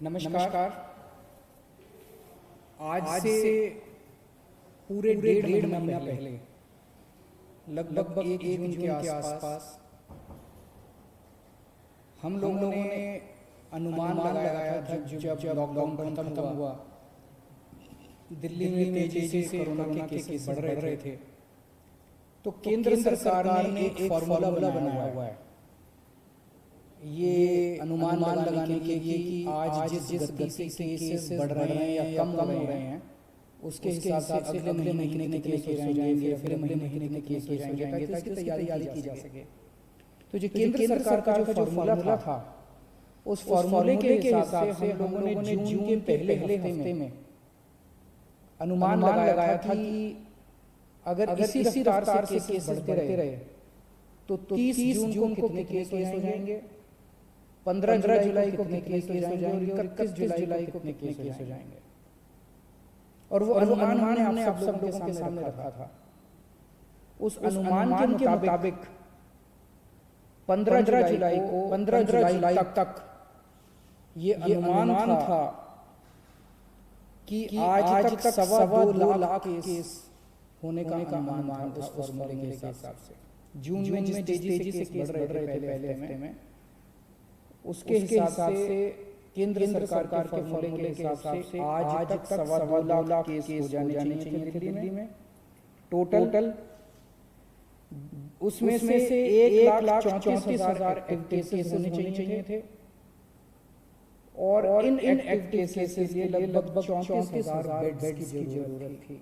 नमस्कार। आज से पूरे डेढ़ महीना पहले लगभग 1 जून के आसपास हम लोगों ने अनुमान लगाया था जब लॉकडाउन खत्म हुआ, दिल्ली में तेजी से कोरोना के केसेस बढ़ रहे थे, तो केंद्र सरकार ने एक फॉर्मूला बनाया हुआ है ये अनुमान लगाने के लिए कि आज जिस गति से केसेस बढ़ रहे हैं या कम हो रहे हैं, उसके हिसाब से अगले महीने कितने केस हो जाएंगे, फिर अगले महीने कितने केस हो जाएंगे, ताकि इसकी तैयारी की जा सके। तो जो केंद्र सरकार का जो फॉर्मूला था, उस फॉर्मूले के हिसाब से हम लोगों ने जून के पहले हफ्ते में अनुमान लगाया था कि अगर इसी रफ्तार से केसेस बढ़ते रहे तो 30 जून को कितने केस हो जाएंगे, 15 जुलाई को कितने केस हो जाएंगे और 31 जुलाई को कितने केस हो जाएंगे। और वो अनुमान हमने आप सब लोगों के सामने रखा था। उस अनुमान के मुताबिक 15 जुलाई तक ये अनुमान था कि आज तक 2.25 लाख केस होने का अनुमान था उस फॉर्मूले के हिसाब से। जून में जिस तेजी से केस बढ़ रहे थे पहले हफ्ते में, उसके हिसाब से केंद्र सरकार के फॉर्मूले के हिसाब से आज तक 2.25 लाख केस हो जाने चाहिए दिल्ली में टोटल। उसमें से 1,34,000 एक्टिव केसेस होने चाहिए थे और इन एक्टिव केसेस के लिए लगभग 34,000 बेड्स की जरूरत थी।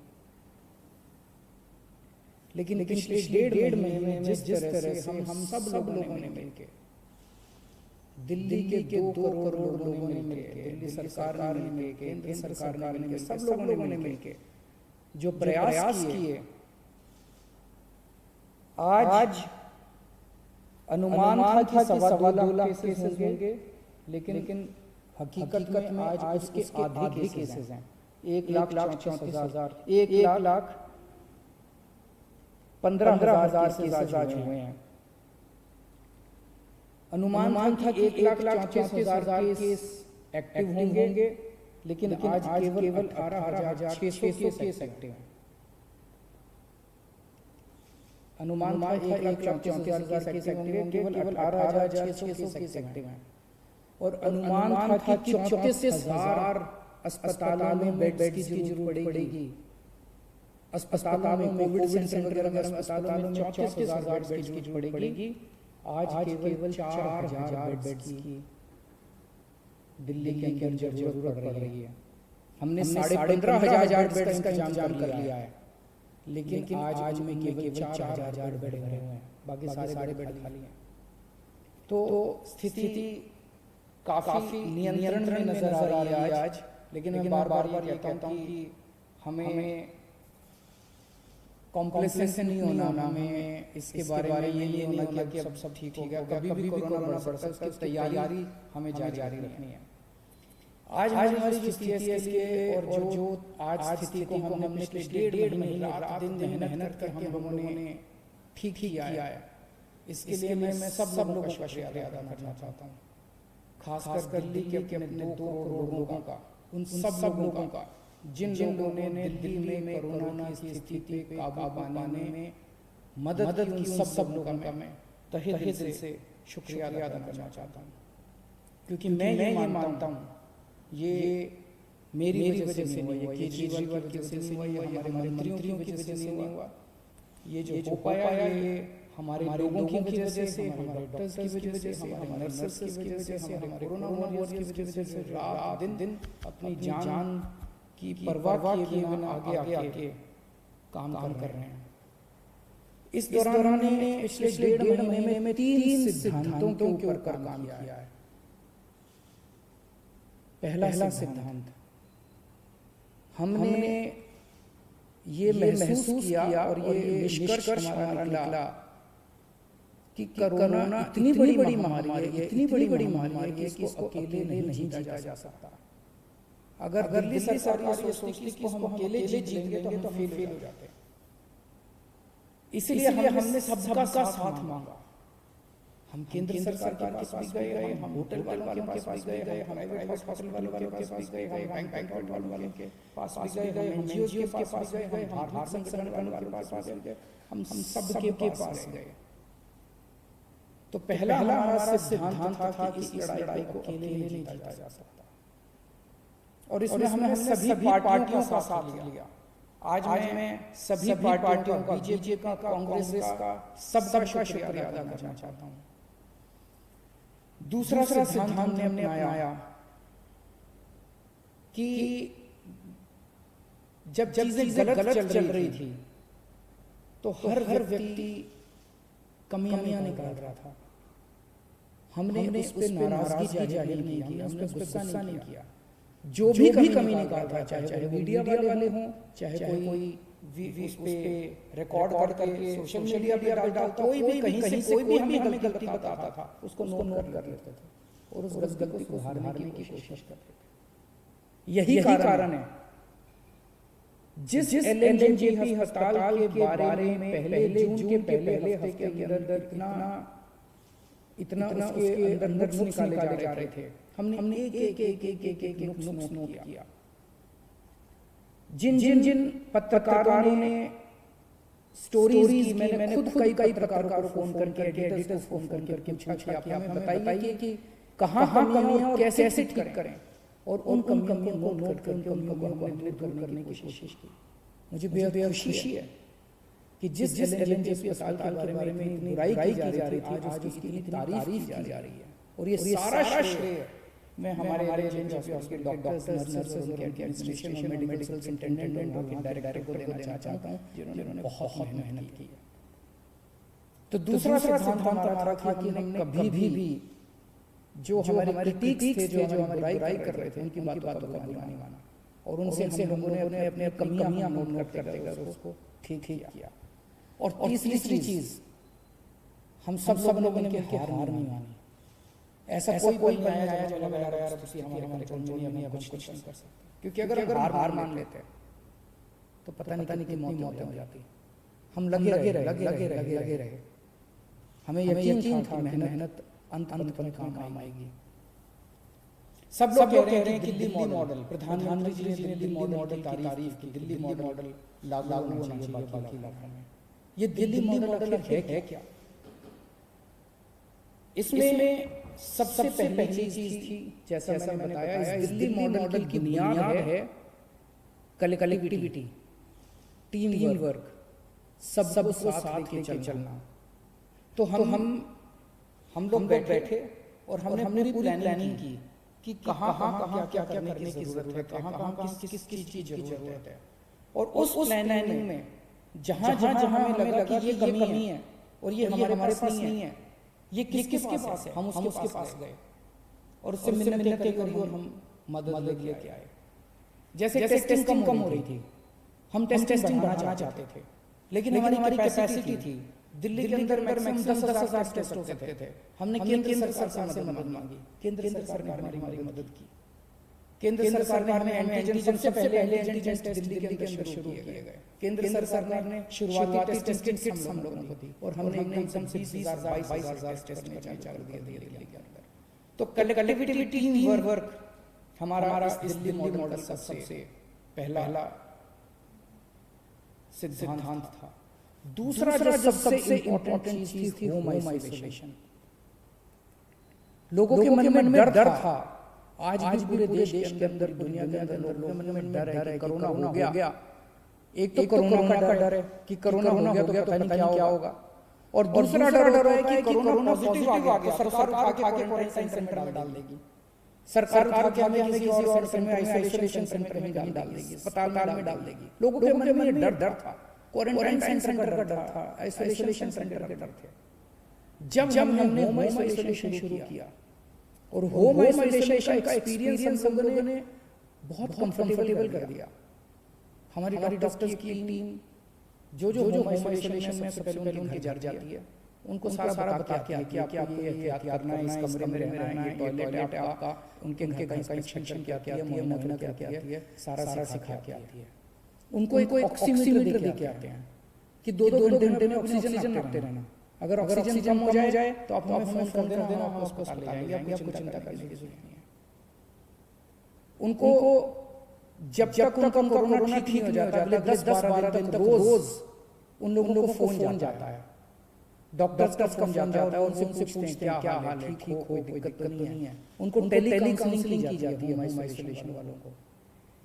लेकिन पिछले डेढ़ महीने में जिस तरह से हम सब लोगों ने मिलकर, दिल्ली के 2 करोड़ लोगों ने मिलकर, दिल्ली सरकार ने मिलकर, केंद्र सरकार ने मिलकर, सब लोगों ने मिलकर जो प्रयास किए, आज अनुमान था कि 2.25 लाख केसेस होंगे, लेकिन हकीकत में आज उसके आधे केसेस हैं। 1,34,000, 1,15,000 केसेस आज हुए हैं। अनुमान था कि 1,34,000 केस एक्टिव होंगे, लेकिन आज केवल 18,600 केस एक्टिव हैं। अनुमान था 1,34,000 केस एक्टिव होंगे, केवल 18,600 केस एक्टिव हैं। और अनुमान था कि 34,000 अस्पतालों में बेड्स की जरूरत पड़ेगी। अस्पतालों में कोविड सेंटर वगैरह अस्पतालों में 34,000 बेड्स की जरूरत पड़ेगी। आज केवल 4,000 बेड्स की दिल्ली के अंदर जरूरत पड़ रही है। हमने 15,500 बेड्स का इंतजाम कर लिया है, लेकिन आज में केवल 4,000 बेड भरे हुए हैं, बाकी सारे बेड खाली हैं। तो स्थिति काफी नियंत्रण में नजर आ रही है आज। लेकिन मैं बार कहता हूँ कि हमें कॉम्प्लेसेंट नहीं होना, हमें इसके बारे में ये नहीं होना कि अब सब ठीक होगा, कभी भी कोरोना बढ़ सकता है, उसकी तैयारी हमें जारी रखनी है। आज हमारी जो स्थिति है इसलिए, और जो आज स्थिति को हमने पिछले डेढ़ महीने रात दिन मेहनत करके हम लोगों ने ठीक किया है, इसके लिए मैं सब लोगों का शुक्रिया अदा करना चाहता हूँ, खासकर दिल्ली के अपने 2 करोड़ लोगों का, उन सब लोगों का जिन लोगों ने दिल्ली में कोरोना की स्थिति पे काबू पाने में मदद की। उन सब लोगों का मैं तहे दिल से शुक्रिया अदा करना चाहता हूँ, क्योंकि मैं ये मानता हूँ ये मेरी वजह से नहीं हुआ, ये केजरीवाल की वजह से नहीं हुआ, हमारे मंत्रियों की वजह से नहीं हुआ। ये जो हो पाया ये हमारे लोगों की वजह से, हमारे डॉक्टर्स की वजह से, हमारे नर्सेस की वजह से, हमारे कोरोना वॉरियर्स की वजह से, रात दिन अपनी जान की परवाह किए बिना आगे काम कर रहे हैं। इस दौरान हमने पिछले डेढ़ महीने में 3 सिद्धांतों के ऊपर काम किया है। पहला सिद्धांत, हमने ये महसूस किया और ये निष्कर्ष हमारा निकला कि कोरोना इतनी बड़ी महामारी है, इतनी बड़ी महामारी है कि इसको अकेले नहीं जीता जा सकता। अगर दिल्ली सरकार ये सोचती कि इसको हम अकेले जीत लेंगे तो हम फेल हो जाते हैं। इसलिए हमने सबका साथ मांगा। हम केंद्र सरकार के पास भी गए, हम होटल वालों के पास भी गए, हम प्राइवेट हॉस्पिटल वालों के पास भी गए, हम बैंक वालों के पास भी गए, हम एनजीओ के पास भी गए, हम धार्मिक संगठन वालों के पास भी गए, हम सबके पास गए। तो पहला हमारा सिद्धांत था कि इस लड़ाई को अकेले नहीं जीता जा सकता, और इसमें हमने सभी पार्टियों का साथ लिया। आज मैं सभी पार्टियों का, बीजेपी का, कांग्रेस का, सबका शुक्रिया अदा करना चाहता हूँ। दूसरा सिद्धांत हमने अपनाया कि जब चीजें गलत चल रही थी तो हर व्यक्ति कमियां निकाल रहा था। हमने उस पर नाराजगी जाहिर नहीं की, हमने उस पर गुस्सा नहीं किया। जो भी कमी निकाल रहा, चाहे मीडिया वाले हों, चाहे कोई उस पे रिकॉर्ड करके सोशल मीडिया पे डालता, कोई भी कहीं से कोई भी हमें गलती बताता था, उसको नोट कर लेते थे और उस गलती को सुधारने की कोशिश करते थे। यही कारण है जिस एलएनजेपी अस्पताल के बारे में पहले जून के पहले हफ्ते के अंदर इतना उसके अंदर नुक्स निकाले जा रहे थे, हमने एक नुक्स नोट किया। जिन पत्रकारों ने स्टोरीज की, मैंने खुद कई पत्रकारों को फोन करके, एडिटर्स को फोन करके पूछा कि आप हमें बताइए कि कहाँ कमियां और कैसे ठीक करें, और उन कमियों को नोट करके उन कमियों को हमने दूर करने की कोशिश की। मुझे बेहद खुशी है कि जिस एलएनजेपी अस्पताल के बारे में इतनी बुराई की जा रही थी, आज उसकी इतनी तारीफ की जा रही है। और ये सारा श्रेय मैं हमारे एलएनजेपी हॉस्पिटल डॉक्टर्स, नर्सेस, उनके एडमिनिस्ट्रेशन और मेडिकल सुपरिटेंडेंट और डायरेक्टर को देना चाहता हूँ, जिन्होंने बहुत मेहनत की है। तो दूसरा सिद्धांत हमारा था कि हमने कभी भी जो हमारे क्रिटिक्स थे, जो हमारी बुराई कर रहे थे, उनकी बातों को नहीं माना, और उनसे हम लोगों ने अपने कमियां नोट करते उसको ठीक किया। और तीसरी चीज, हम सब लोगों ने हार नहीं मानी। ऐसा कोई नहीं आया जो लगा यार हमारे कमजोरी है, कुछ नहीं कर सकते, क्योंकि अगर हार मान लेते तो पता नहीं कितनी मौतें हो जाती। हम लगे रहे। हमें यकीन था मेहनत अंत में काम आएगी। सब लोग कह रहे हैं कि दिल्ली मॉडल, प्रधानमंत्री जी ने दिल्ली मॉडल की तारीफ की, दिल्ली मॉडल लागू होना चाहिए बाकी इलाकों में। ये दिल्ली मॉडल है क्या? इसमें सबसे पहली चीज थी, जैसा मैंने बताया, इस दिल्ली मॉडल की बुनियाद है कलेक्टिविटी, टीम वर्क, सबको साथ लेके चलना। तो हम लोग बैठे और हमने पूरी प्लानिंग की कि कहाँ क्या करने की जरूरत है, कहाँ किस चीज की जरूरत है। और उस प्लानिंग में जहाँ हमें लगा कि ये कमी है और ये हमारे पास नहीं है, ये किसके पास है, हम उसके पास गए और उससे मिलने करी और हम मदद लेके आए। जैसे टेस्टिंग कम हो रही थी, हम टेस्टिंग बढ़ाना चाहते थे, लेकिन हमारी कैपेसिटी थी, दिल्ली के अंदर मैक्सिमम 10,000 टेस्ट हो सकते थे। हमने केंद्र सरकार से मदद मांगी, केंद्र सरकार ने हमारी मदद की। केंद्र सरकार ने हमें एंटीजन, सबसे पहले एंटीजन टेस्ट दिल्ली के अंदर शुरू किए गए। केंद्र सरकार ने शुरुआती टेस्टिंग किट्स हम लोगों को दी और हमने एकदम से 20,000-22,000 टेस्ट में चालू कर दिए दिल्ली के अंदर। तो कलेक्टिविटी, टीम वर्क हमारा इस दिल्ली मॉडल का सबसे पहला सिद्धांत था। दूसरा जो सबसे इम्पोर्टेंट चीज थी, होम आइसोलेशन। लोगों के मन में डर था। आज भी पूरे देश के अंदर, दुनिया के अंदर लोगों के मन में डर है कि कोरोना हो गया। एक तो कोरोना का डर है कि कोरोना हो गया तो पता नहीं क्या होगा, और दूसरा डर है कि कोरोना पॉजिटिव आ गया, सरकार उठा के क्वारंटाइन सेंटर में डाल देगी, सरकार उठा के हमें किसी और सेंटर में, आइसोलेशन सेंटर में डाल देगी, अस्पताल में डाल देगी। लोगों के मन में डर था, क्वारंटाइन सेंटर का डर था, आइसोलेशन सेंटर के डर थे। जब हमने होम आइसोलेशन शुरू किया और होम आइसोलेशन का एक्सपीरियंस हम लोगों ने बहुत कंफर्टेबल कर दिया। हमारी डॉक्टर्स की टीम जो होम आइसोलेशन में सबसे पहले उनके घर जाती है, उनको सारा बताती है कि आपको ये एहतियात करना है, इस कमरे में रहना है, टॉयलेट है आपका, उनके घर का इंस्पेक्शन क्या क्या आती है, मुआयना क्या क्या आती है, सारा सिखा के आती है। उनको एक ऑक्सीमीटर दे के आते हैं कि 2-2 घंटे में ऑक्सीजन नापते रहना। अगर ऑक्सीजन कम हो जाए तो आप हमें फोन कर देना, हम उसको ले जाएंगे, आपको चिंता करने की जरूरत नहीं है। उनको जब तक उनका कोरोना ठीक नहीं हो जाता, अगले 10-12 दिन तक रोज उन लोगों को फोन जाता है, डॉक्टर्स का फोन जाता है और उनसे पूछते हैं क्या हाल है, ठीक हो, कोई दिक्कत तो नहीं है। उनको टेली काउंसलिंग की जाती है होम आइसोलेशन वालों को।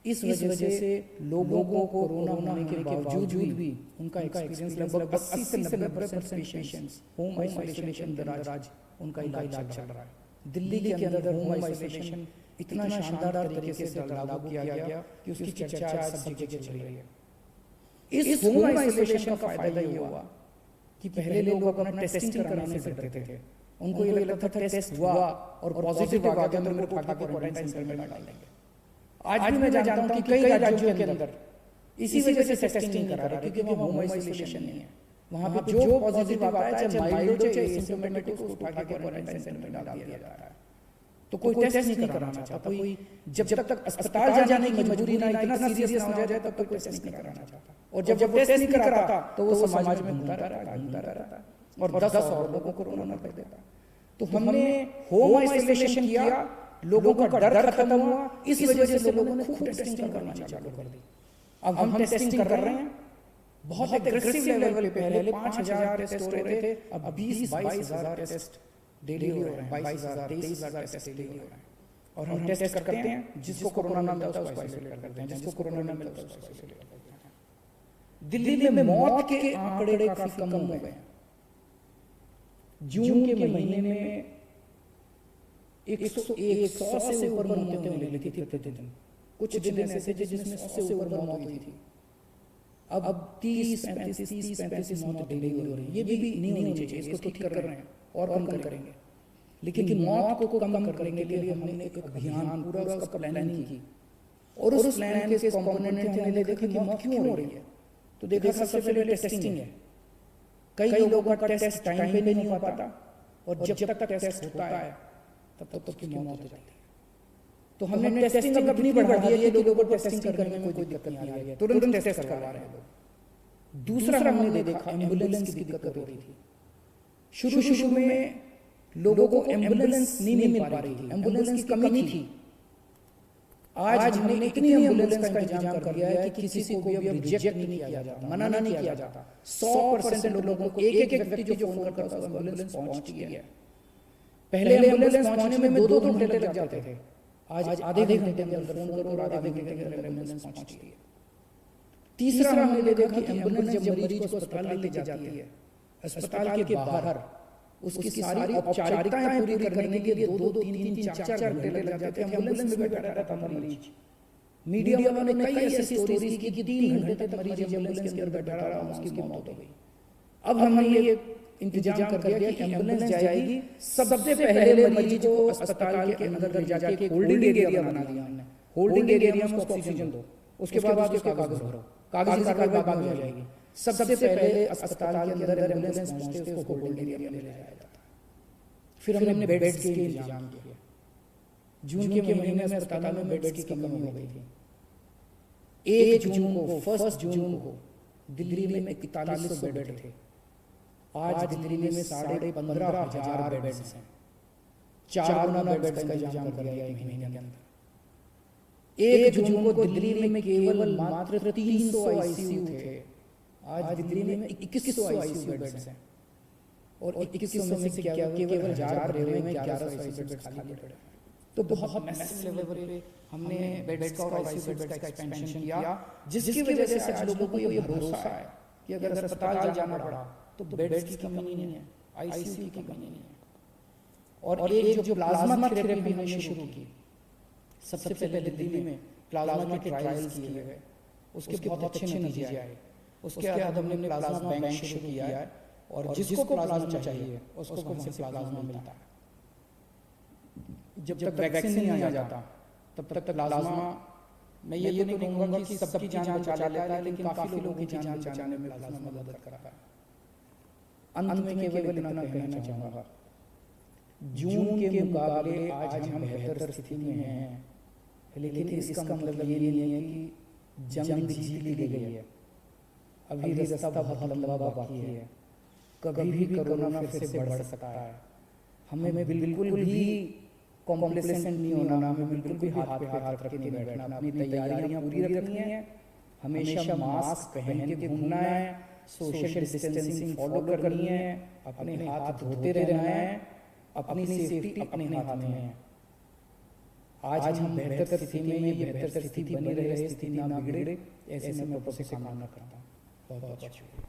इस वजह से लोगों को कोरोना होने के बावजूद भी उनका एक्सपीरियंस लगभग 80 से 90% पेशेंट्स होम आइसोलेशन दराज उनका इलाज चल रहा है। दिल्ली के अंदर होम आइसोलेशन इतना शानदार तरीके से लागू किया गया कि उसकी चर्चा आज सब जगह चल रही है। इस होम आइसोलेशन का फायदा ये हुआ कि पहले लोग अपना टेस्टिंग कराने से डरते थे। उनको ये लगता था टेस्ट हुआ और पॉजिटिव आ गया तो मेरे को उठा के क्वारंटाइन सेंटर में डाल देंगे। आज भी मैं जानता हूं कि कई राज्यों के अंदर इसी वजह से टेस्टिंग करा रहे, क्योंकि वहां होम आइसोलेशन नहीं है। वहां पे जो पॉजिटिव आता है, चाहे माइल्ड हो चाहे एसिम्प्टोमेटिक, उसको उठा के क्वारंटाइन सेंटर में डाल दिया जाता है। तो कोई टेस्ट नहीं कराना चाहता, कोई जब तक अस्पताल जाने की मजबूरी ना, इतना सीरियस ना हो जाए तब तक कोई टेस्ट नहीं कराना चाहता। और जब वो टेस्ट नहीं कराता तो वो समाज में घूमता रहता और 10 और लोगों को कोरोना कर देता। तो हमने होम आइसोलेशन किया, लोगों का डर खत्म हुआ, इस वजह से लोगों ने खूब टेस्टिंग करना चालू कर दी। अब हम टेस्टिंग कर रहे हैं बहुत एग्रेसिव लेवल पे। पहले 5000 टेस्ट हो रहे थे, अब 20-22 हजार टेस्ट डेली हो रहे हैं, 22,000 23,000 टेस्ट डेली हो रहे हैं। और हम टेस्ट करते हैं, जिसको कोरोना ना मिलता है उसको आइसोलेट करते हैं, जिसको कोरोना ना मिलता है उसको आइसोलेट करते हैं। दिल्ली में मौत के आंकड़े काफी कम हो गए। जून के महीने में 100 से ऊपर मौतें होने लगी थी प्रतिदिन। कुछ दिन ऐसे थे जिसमें 100 से ऊपर मौत हुई थी। अब 30-35 मौत डेली हो रही है। ये भी नहीं होनी चाहिए, इसको ठीक कर रहे हैं और कम करेंगे। लेकिन मौत को कम करने के लिए हमने एक अभियान पूरा उसका प्लानिंग की, और उस प्लान के कंपोनेंट थे। हमने देखा कि मौत क्यों हो रही है, तो देखा सबसे पहले टेस्टिंग है। कई लोगों का टेस्ट टाइम पे नहीं हो पाता, और जब तक टेस्ट होता है तब तक की मौत हो जाती है। तो हमने टेस्टिंग अब इतनी बढ़ा दी है कि लोगों को टेस्टिंग करने में कोई दिक्कत नहीं आ रही है, तुरंत टेस्ट करवा रहे हैं लोग। दूसरा हमने देखा एम्बुलेंस की दिक्कत हो रही थी। शुरू में लोगों को एम्बुलेंस नहीं मिल पा रही थी, एम्बुलेंस की कमी थी। आज हमने इतनी एम्बुलेंस का इंतजाम कर दिया है कि किसी को भी अब रिजेक्ट नहीं किया जाता, मना नहीं किया जाता। 100% लोगों को, एक व्यक्ति जो फोन करता था एम्बुलेंस पहुंचती है। पहले एम्बुलेंस पहुंचने में 2-2 घंटे लग जाते थे, आज आधे घंटे के अंदर फोन करो और आधे घंटे के अंदर एम्बुलेंस पहुंचती है। तीसरा हमने देखा कि एम्बुलेंस जब मरीज को अस्पताल लेके जाती है, अस्पताल के बाहर उसकी सारी औपचारिकताएं पूरी करने के लिए 2-3 4 घंटे लग जाते थे। एम्बुलेंस में बैठा रहता था मरीज। मीडिया वालों ने कई ऐसी स्टोरीज की कि 3 घंटे तक मरीज एम्बुलेंस के अंदर बैठा रहा, उसकी मौत हो गई। अब हमने ये इंतजाम कर दिया कि एम्बुलेंस जाएगी, सबसे पहले मरीज को अस्पताल के अंदर ले जाके एक होल्डिंग एरिया बना दिया हमने। होल्डिंग एरिया में उसको ऑक्सीजन दो, उसके बाद उसके कागज भरो, कागजी कार्रवाई बाद में हो जाएगी। सबसे पहले अस्पताल के अंदर एम्बुलेंस पहुंचते उसको होल्डिंग एरिया में ले जाया जाता। फिर हमने बेड्स के इंतजाम किया। जून के महीने में अस्पताल में बेड्स की कमी हो गई थी। 1 जून को दिल्ली में 4100 बेड थे। आज दिल्ली में 15,500 बेड्स हैं। 4 गुना बेड्स का इंतजाम कर दिया 1 महीने के अंदर। 1 जून को दिल्ली में केवल मात्र 300 आईसीयू थे। आज दिल्ली में 2100 आईसीयू बेड्स हैं, और 2100 में से केवल 1000 भरे हुए हैं, 1100 आईसीयू बेड्स खाली पड़े हैं। तो बहुत मैसिव लेवल पे हमने बेड्स का और आईसीयू बेड्स का एक्सपेंशन किया, जिसकी वजह से आज लोगों को ये भरोसा है कि अगर अस्पताल जाना पड़ा तो बेड्स की कमी नहीं है, आईसीयू की कमी नहीं है। और एक जो प्लाज्मा थेरेपी हमने शुरू की, सबसे पहले दिल्ली में प्लाज्मा के ट्रायल्स किए गए, उसके बहुत अच्छे नतीजे आए। उसके बाद हमने प्लाज्मा बैंक शुरू किया है, और जिसको प्लाज्मा चाहिए उसको हमसे प्लाज्मा मिलता है। जब तक वैक्सीन नहीं आ जाता तब तक प्लाज्मा, मैं ये तो नहीं कहूँगा कि सबकी जान बचा लेता है, लेकिन काफी लोगों की जान बचाने में प्लाज्मा मदद करता है। अंत में केवल इतना कहना चाहूँगा, जून के मुकाबले आज हम बेहतर स्थिति में हैं, लेकिन इसका मतलब ये नहीं है कि जंग जीत ली गई है। अभी रास्ता बहुत लंबा बाकी है। कभी भी कोरोना फिर से बढ़ सकता है। हमें बिल्कुल भी कॉम्प्लेसेंट नहीं होना, हमें बिल्कुल भी हाथ पे हाथ रख के नहीं बैठना, अपनी तैयारियां पूरी रखनी है, हमेशा मास्क पहन के घूमना है, सोशल डिस्टेंसिंग फॉलो करनी है, अपने हाथ धोते रहना है, अपनी सेफ्टी अपने हाथ में है। आज हम बेहतर स्थिति में, ये बेहतर स्थिति बनी रहे, स्थिति ना बिगड़े, ऐसे मैं प्रभु से कामना करता हूँ। बहुत बहुत शुक्रिया।